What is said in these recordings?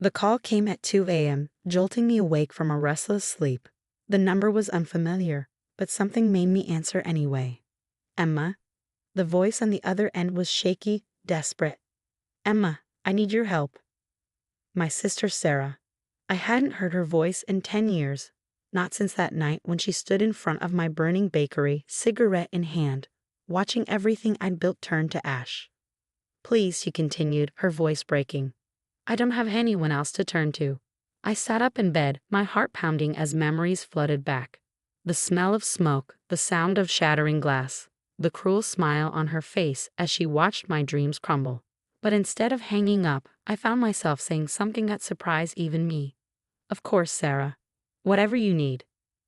The call came at 2 a.m., jolting me awake from a restless sleep. The number was unfamiliar, but something made me answer anyway. Emma? The voice on the other end was shaky, desperate. Emma, I need your help. My sister Sarah. I hadn't heard her voice in 10 years, not since that night when she stood in front of my burning bakery, cigarette in hand, watching everything I'd built turn to ash. Please, she continued, her voice breaking. I don't have anyone else to turn to. I sat up in bed, my heart pounding as memories flooded back. The smell of smoke, the sound of shattering glass, the cruel smile on her face as she watched my dreams crumble. But instead of hanging up, I found myself saying something that surprised even me. Of course, Sarah. Whatever you need.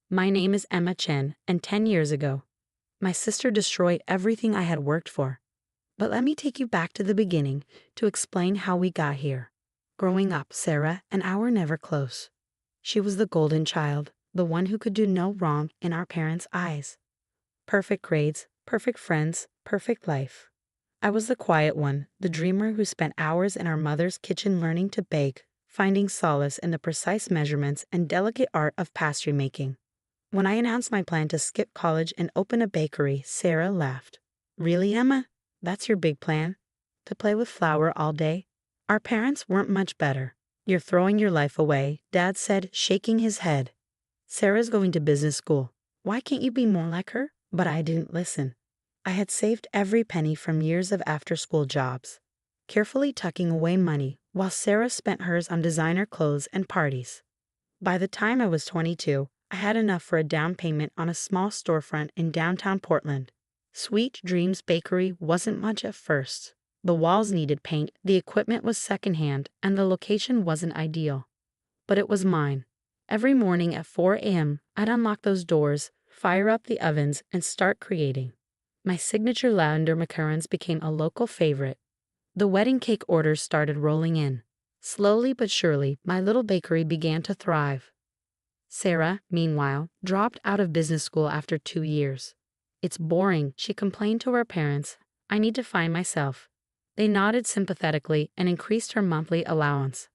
My name is Emma Chen, and 10 years ago, my sister destroyed everything I had worked for. But let me take you back to the beginning to explain how we got here. Growing up, Sarah and I were never close. She was the golden child, the one who could do no wrong in our parents' eyes. Perfect grades, perfect friends, perfect life. I was the quiet one, the dreamer who spent hours in our mother's kitchen learning to bake, finding solace in the precise measurements and delicate art of pastry making. When I announced my plan to skip college and open a bakery, Sarah laughed. Really, Emma? That's your big plan? To play with flour all day? Our parents weren't much better. You're throwing your life away, Dad said, shaking his head. Sarah's going to business school. Why can't you be more like her? But I didn't listen. I had saved every penny from years of after-school jobs, carefully tucking away money while Sarah spent hers on designer clothes and parties. By the time I was 22, I had enough for a down payment on a small storefront in downtown Portland. Sweet Dreams Bakery wasn't much at first. The walls needed paint, the equipment was secondhand, and the location wasn't ideal. But it was mine. Every morning at 4 a.m., I'd unlock those doors, fire up the ovens, and start creating. My signature lavender macarons became a local favorite. The wedding cake orders started rolling in. Slowly but surely, my little bakery began to thrive. Sarah, meanwhile, dropped out of business school after 2 years. It's boring, she complained to her parents. I need to find myself. They nodded sympathetically and increased her monthly allowance.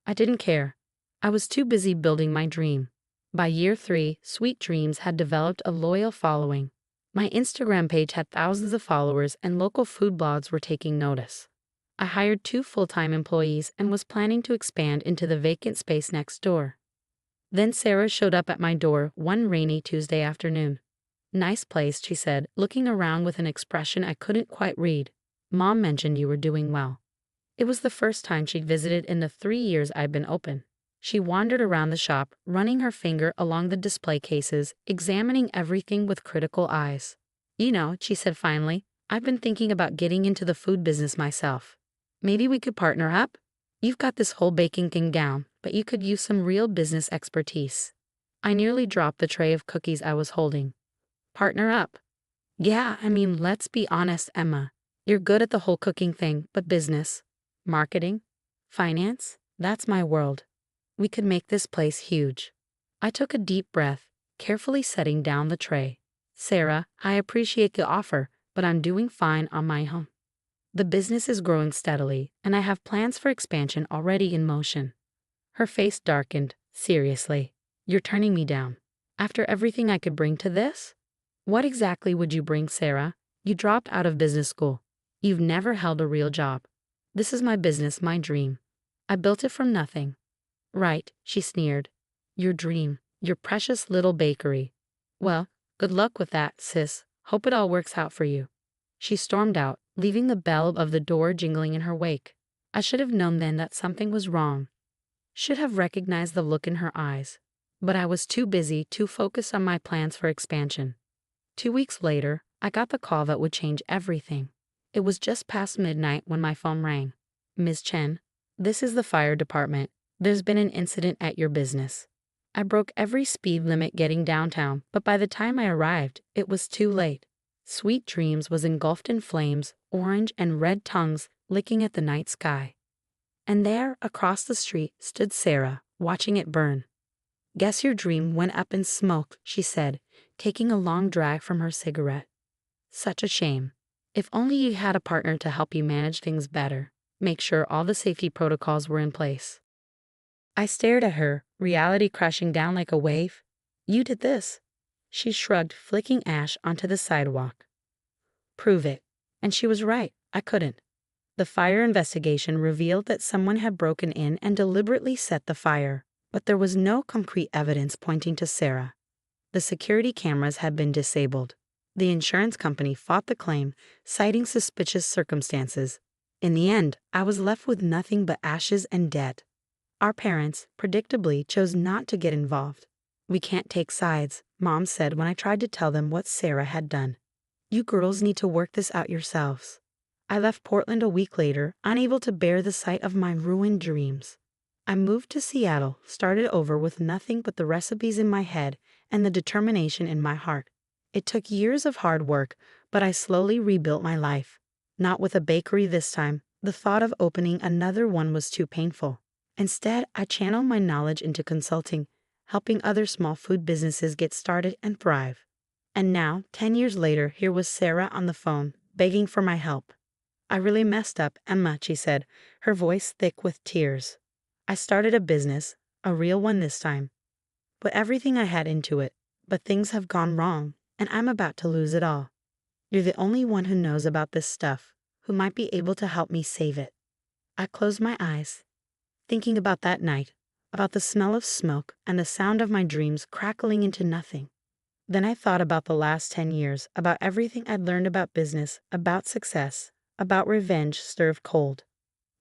I didn't care. I was too busy building my dream. By year 3, Sweet Dreams had developed a loyal following. My Instagram page had thousands of followers and local food blogs were taking notice. I hired 2 full-time employees and was planning to expand into the vacant space next door. Then Sarah showed up at my door one rainy Tuesday afternoon. Nice place, she said, looking around with an expression I couldn't quite read. Mom mentioned you were doing well. It was the first time she'd visited in the 3 years I'd been open. She wandered around the shop, running her finger along the display cases, examining everything with critical eyes. You know, she said finally, I've been thinking about getting into the food business myself. Maybe we could partner up? You've got this whole baking thing down, but you could use some real business expertise. I nearly dropped the tray of cookies I was holding. Partner up? Yeah, let's be honest, Emma. You're good at the whole cooking thing, but business, marketing, finance, that's my world. We could make this place huge. I took a deep breath, carefully setting down the tray. Sarah, I appreciate the offer, but I'm doing fine on my own. The business is growing steadily, and I have plans for expansion already in motion. Her face darkened. Seriously, you're turning me down. After everything I could bring to this? What exactly would you bring, Sarah? You dropped out of business school. You've never held a real job. This is my business, my dream. I built it from nothing. Right, she sneered. Your dream, your precious little bakery. Well, good luck with that, sis. Hope it all works out for you. She stormed out, leaving the bell of the door jingling in her wake. I should have known then that something was wrong. Should have recognized the look in her eyes. But I was too busy, too focused on my plans for expansion. 2 weeks later, I got the call that would change everything. It was just past midnight when my phone rang. Ms. Chen, this is the fire department. There's been an incident at your business. I broke every speed limit getting downtown, but by the time I arrived, it was too late. Sweet Dreams was engulfed in flames, orange and red tongues licking at the night sky. And there, across the street, stood Sarah, watching it burn. Guess your dream went up in smoke, she said, taking a long drag from her cigarette. Such a shame. If only you had a partner to help you manage things better, make sure all the safety protocols were in place. I stared at her, reality crashing down like a wave. You did this. She shrugged, flicking ash onto the sidewalk. Prove it. And she was right. I couldn't. The fire investigation revealed that someone had broken in and deliberately set the fire, but there was no concrete evidence pointing to Sarah. The security cameras had been disabled. The insurance company fought the claim, citing suspicious circumstances. In the end, I was left with nothing but ashes and debt. Our parents, predictably, chose not to get involved. We can't take sides, Mom said when I tried to tell them what Sarah had done. You girls need to work this out yourselves. I left Portland a week later, unable to bear the sight of my ruined dreams. I moved to Seattle, started over with nothing but the recipes in my head and the determination in my heart. It took years of hard work, but I slowly rebuilt my life. Not with a bakery this time. The thought of opening another one was too painful. Instead, I channeled my knowledge into consulting, helping other small food businesses get started and thrive. And now, 10 years later, here was Sarah on the phone, begging for my help. I really messed up, Emma, she said, her voice thick with tears. I started a business, a real one this time. Put everything I had into it, but things have gone wrong, and I'm about to lose it all. You're the only one who knows about this stuff, who might be able to help me save it. I closed my eyes, thinking about that night, about the smell of smoke and the sound of my dreams crackling into nothing. Then I thought about the last 10 years, about everything I'd learned about business, about success, about revenge served cold.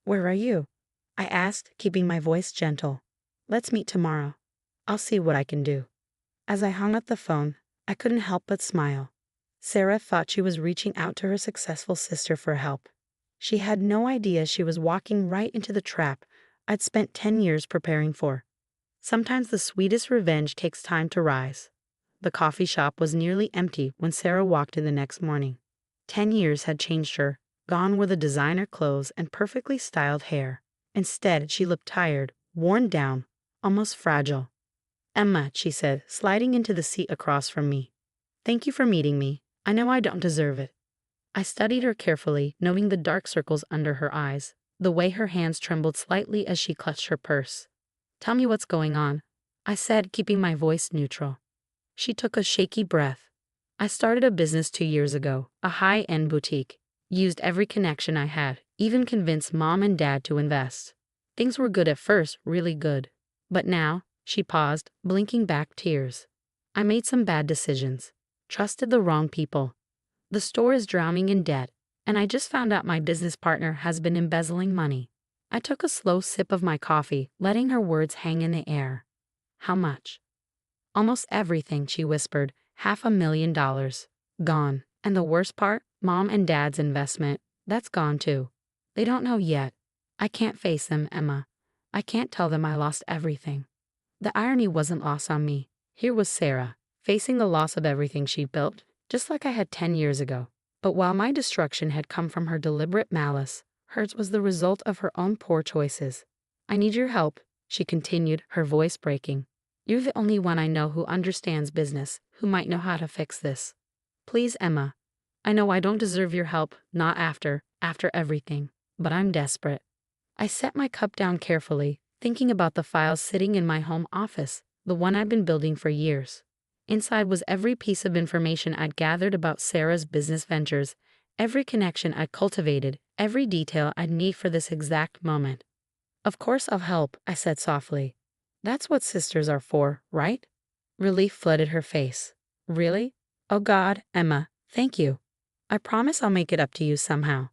Where are you? I asked, keeping my voice gentle. Let's meet tomorrow. I'll see what I can do. As I hung up the phone, I couldn't help but smile. Sarah thought she was reaching out to her successful sister for help. She had no idea she was walking right into the trap I'd spent 10 years preparing for. Sometimes the sweetest revenge takes time to rise. The coffee shop was nearly empty when Sarah walked in the next morning. 10 years had changed her. Gone were the designer clothes and perfectly styled hair. Instead, she looked tired, worn down, almost fragile. Emma, she said, sliding into the seat across from me. Thank you for meeting me. I know I don't deserve it. I studied her carefully, knowing the dark circles under her eyes, the way her hands trembled slightly as she clutched her purse. Tell me what's going on, I said, keeping my voice neutral. She took a shaky breath. I started a business 2 years ago, a high-end boutique. Used every connection I had, even convinced Mom and Dad to invest. Things were good at first, really good. But now, she paused, blinking back tears. I made some bad decisions. Trusted the wrong people. The store is drowning in debt, and I just found out my business partner has been embezzling money. I took a slow sip of my coffee, letting her words hang in the air. How much? Almost everything, she whispered. $500,000. Gone. And the worst part? Mom and Dad's investment. That's gone too. They don't know yet. I can't face them, Emma. I can't tell them I lost everything. The irony wasn't lost on me. Here was Sarah, facing the loss of everything she built, just like I had 10 years ago. But while my destruction had come from her deliberate malice, hers was the result of her own poor choices. I need your help, she continued, her voice breaking. You're the only one I know who understands business, who might know how to fix this. Please, Emma. I know I don't deserve your help, not after everything, but I'm desperate. I set my cup down carefully, thinking about the files sitting in my home office, the one I'd been building for years. Inside was every piece of information I'd gathered about Sarah's business ventures, every connection I'd cultivated, every detail I'd need for this exact moment. Of course I'll help, I said softly. That's what sisters are for, right? Relief flooded her face. Really? Oh God, Emma, thank you. I promise I'll make it up to you somehow.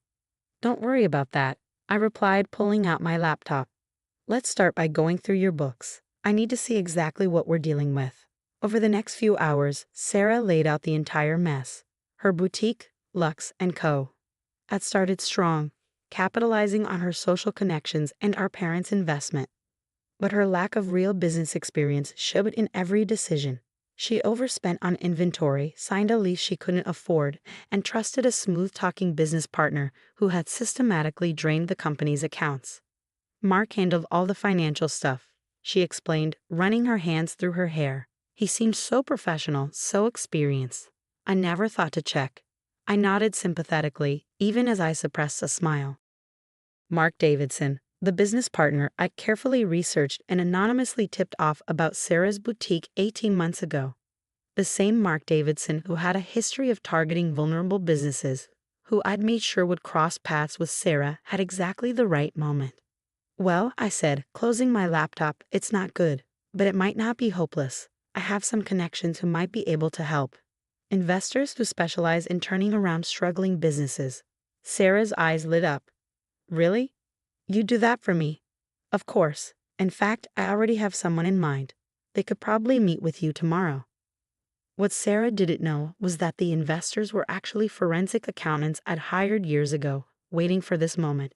Don't worry about that, I replied, pulling out my laptop. Let's start by going through your books. I need to see exactly what we're dealing with. Over the next few hours, Sarah laid out the entire mess. Her boutique, Lux & Co. I'd started strong, capitalizing on her social connections and our parents' investment. But her lack of real business experience showed in every decision. She overspent on inventory, signed a lease she couldn't afford, and trusted a smooth-talking business partner who had systematically drained the company's accounts. Mark handled all the financial stuff, she explained, running her hands through her hair. He seemed so professional, so experienced. I never thought to check. I nodded sympathetically, even as I suppressed a smile. Mark Davidson, The business partner I carefully researched and anonymously tipped off about Sarah's boutique 18 months ago. The same Mark Davidson who had a history of targeting vulnerable businesses, who I'd made sure would cross paths with Sarah, had exactly the right moment. Well, I said, closing my laptop, it's not good, but it might not be hopeless. I have some connections who might be able to help. Investors who specialize in turning around struggling businesses. Sarah's eyes lit up. Really? You do that for me? Of course. In fact, I already have someone in mind. They could probably meet with you tomorrow. What Sarah didn't know was that the investors were actually forensic accountants I'd hired years ago, waiting for this moment.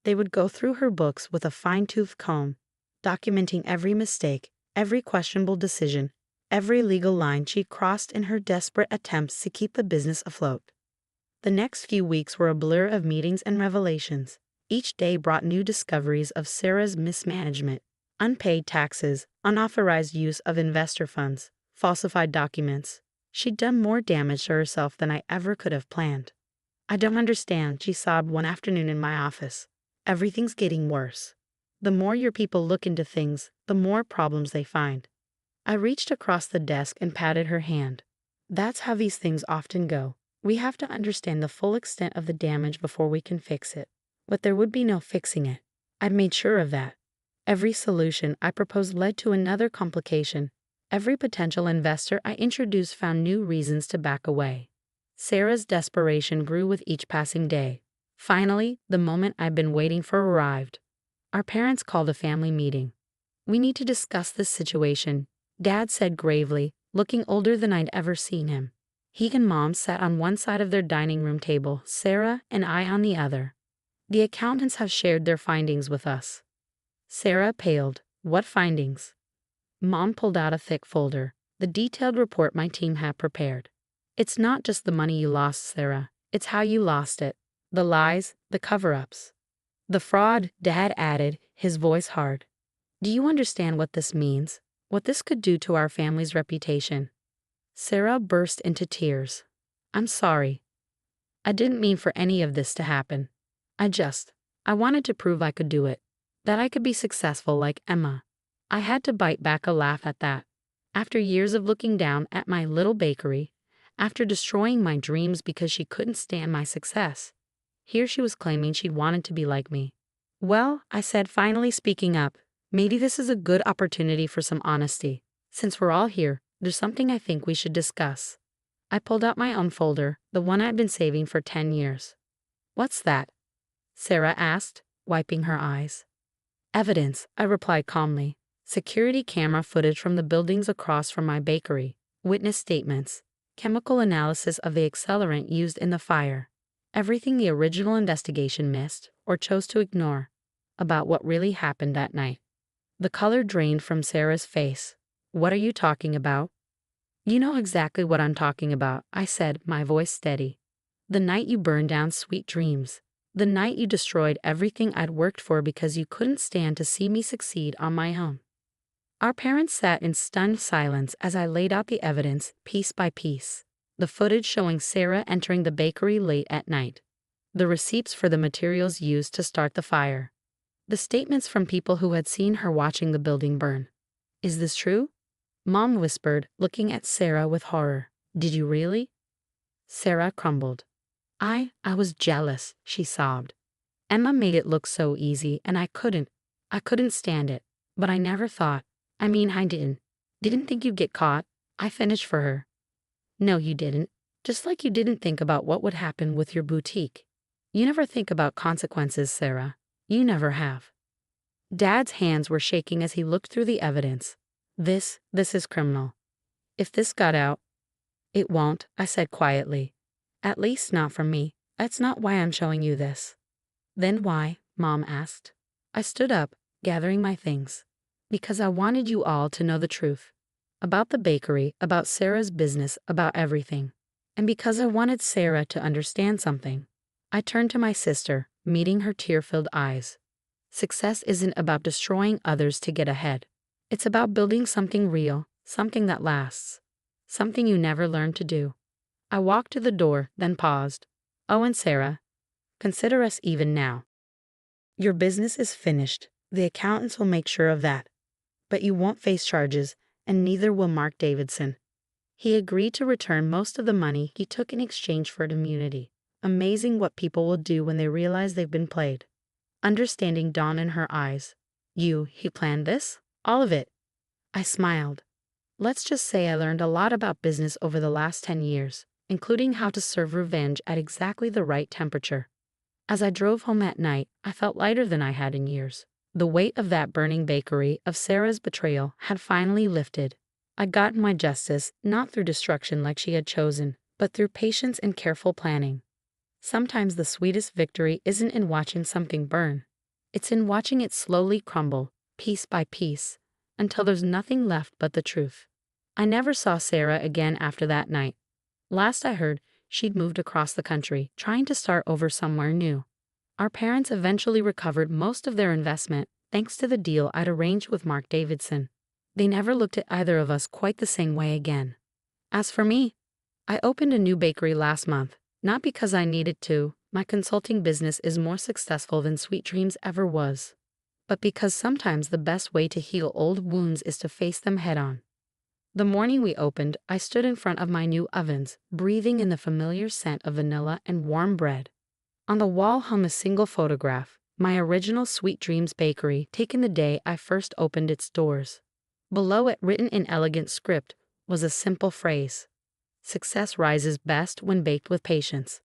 They would go through her books with a fine-tooth comb, documenting every mistake, every questionable decision, every legal line she crossed in her desperate attempts to keep the business afloat. The next few weeks were a blur of meetings and revelations. Each day brought new discoveries of Sarah's mismanagement, unpaid taxes, unauthorized use of investor funds, falsified documents. She'd done more damage to herself than I ever could have planned. I don't understand, she sobbed one afternoon in my office. Everything's getting worse. The more your people look into things, the more problems they find. I reached across the desk and patted her hand. That's how these things often go. We have to understand the full extent of the damage before we can fix it. But there would be no fixing it. I'd made sure of that. Every solution I proposed led to another complication. Every potential investor I introduced found new reasons to back away. Sarah's desperation grew with each passing day. Finally, the moment I'd been waiting for arrived. Our parents called a family meeting. We need to discuss this situation, Dad said gravely, looking older than I'd ever seen him. He and Mom sat on one side of their dining room table, Sarah and I on the other. The accountants have shared their findings with us. Sarah paled. What findings? Mom pulled out a thick folder, the detailed report my team had prepared. It's not just the money you lost, Sarah. It's how you lost it. The lies, the cover-ups. The fraud, Dad added, his voice hard. Do you understand what this means? What this could do to our family's reputation? Sarah burst into tears. I'm sorry. I didn't mean for any of this to happen. I wanted to prove I could do it. That I could be successful like Emma. I had to bite back a laugh at that. After years of looking down at my little bakery, after destroying my dreams because she couldn't stand my success, here she was claiming she wanted to be like me. Well, I said, finally speaking up, maybe this is a good opportunity for some honesty. Since we're all here, there's something I think we should discuss. I pulled out my own folder, the one I'd been saving for 10 years. What's that? Sarah asked, wiping her eyes. Evidence, I replied calmly. Security camera footage from the buildings across from my bakery, witness statements, chemical analysis of the accelerant used in the fire. Everything the original investigation missed, or chose to ignore, about what really happened that night. The color drained from Sarah's face. What are you talking about? You know exactly what I'm talking about, I said, my voice steady. The night you burned down Sweet Dreams. The night you destroyed everything I'd worked for because you couldn't stand to see me succeed on my own. Our parents sat in stunned silence as I laid out the evidence, piece by piece. The footage showing Sarah entering the bakery late at night. The receipts for the materials used to start the fire. The statements from people who had seen her watching the building burn. Is this true? Mom whispered, looking at Sarah with horror. Did you really? Sarah crumbled. I was jealous, she sobbed. Emma made it look so easy and I couldn't stand it. But I never thought, I didn't think you'd get caught. I finished for her. No, you didn't. Just like you didn't think about what would happen with your boutique. You never think about consequences, Sarah. You never have. Dad's hands were shaking as he looked through the evidence. This is criminal. If this got out, it won't, I said quietly. At least not from me. That's not why I'm showing you this. Then why? Mom asked. I stood up, gathering my things. Because I wanted you all to know the truth. About the bakery, about Sarah's business, about everything. And because I wanted Sarah to understand something. I turned to my sister, meeting her tear-filled eyes. Success isn't about destroying others to get ahead. It's about building something real, something that lasts. Something you never learned to do. I walked to the door, then paused. Oh, and Sarah, consider us even now. Your business is finished. The accountants will make sure of that. But you won't face charges, and neither will Mark Davidson. He agreed to return most of the money he took in exchange for immunity. Amazing what people will do when they realize they've been played. Understanding dawned in her eyes. He planned this? All of it? I smiled. Let's just say I learned a lot about business over the last 10 years, including how to serve revenge at exactly the right temperature. As I drove home at night, I felt lighter than I had in years. The weight of that burning bakery, of Sarah's betrayal, had finally lifted. I'd gotten my justice, not through destruction like she had chosen, but through patience and careful planning. Sometimes the sweetest victory isn't in watching something burn. It's in watching it slowly crumble, piece by piece, until there's nothing left but the truth. I never saw Sarah again after that night. Last I heard, she'd moved across the country, trying to start over somewhere new. Our parents eventually recovered most of their investment, thanks to the deal I'd arranged with Mark Davidson. They never looked at either of us quite the same way again. As for me, I opened a new bakery last month, not because I needed to. My consulting business is more successful than Sweet Dreams ever was, but because sometimes the best way to heal old wounds is to face them head-on. The morning we opened, I stood in front of my new ovens, breathing in the familiar scent of vanilla and warm bread. On the wall hung a single photograph, my original Sweet Dreams bakery, taken the day I first opened its doors. Below it, written in elegant script, was a simple phrase: "Success rises best when baked with patience."